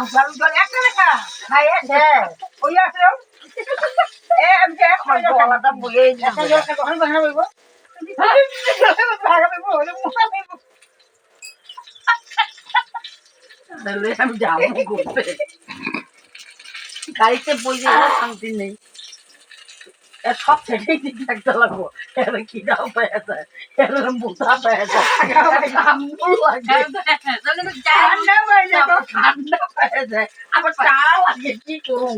বালু জল একটা লেখা খাইয়েছে ওই আছে আমি গলাটা বলে কখন ভাঙা বলবো ভাঙা বলবো আমি যাবো ঘুরতে গাড়িতে বই শান্তি নেই সব ছেড়েই ঠিক থাকতে লাগবো এবার কি দাও পেয়ে যায় এরকম বোঝা পেয়ে যায় ঠান্ডা পেয়ে যায় আবার চা লাগে কি করুন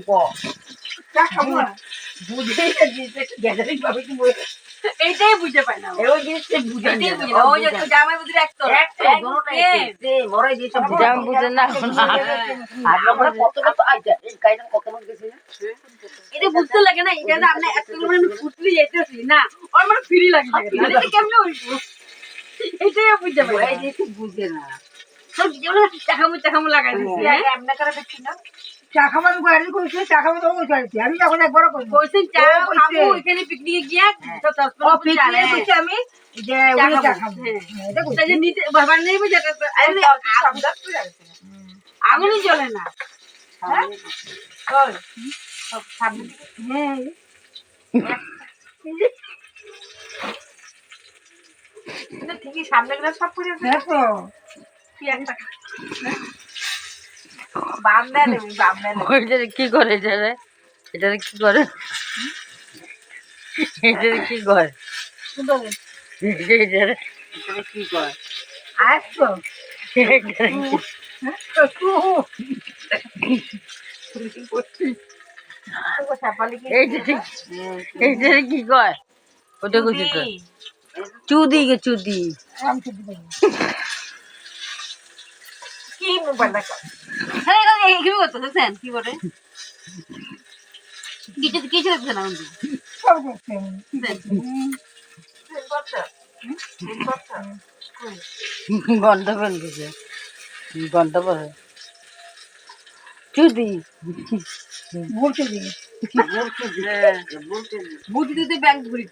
বুঝেই দিতে গ্যাদারিং ভাবে কি এইটাই বুঝতে পাই না ওই জিনিসটা বুঝে ওই যে জামাই বুঝি একদম মরাই দিয়েছে জাম বুঝে না আমরা কত কত আইছে এই গাইডার কত লোক গেছে এটা বুঝতে লাগে না এটা আপনি একটা করে ফুটলি যেতেছি না ওর মানে ফ্রি লাগে না এটা কেমনে হইবো এটাই বুঝতে পাই এই যে বুঝে না সব যেগুলো চাখামু লাগাই দিছি এমন করে দেখি না চা খাবার গাড়ি কইছে চা খাবার তো কইছে আমি এখন একবার কইছি চা খাবো এখানে পিকনিকে গিয়া তো পিকনিকে কইছি আমি যে ওই চা খাবো এটা কইছে যে নিতে বাবার নেই বুঝা আরে শব্দ তো লাগছে আগুনই জ্বলে না হ্যাঁ কই সব সামনে হ্যাঁ এটা ঠিকই সামনে গুলো সব পুরো দেখো কি একটা কি করে এটা কি করে এটা কি করে কি করে আসছো এইটা কি কয় ওটা কইছি তো চুদি গে চুদি কি মোবাইল দেখো হ্যাঁ এই কি করতেছেন কি বলে কিছু দেখছেন না বন্ধু সব দেখছেন ঘন্টা বলতেছে ঘন্টা পরে চুদি বলতে দিই বলতে দিই ব্যাংক ঘুরি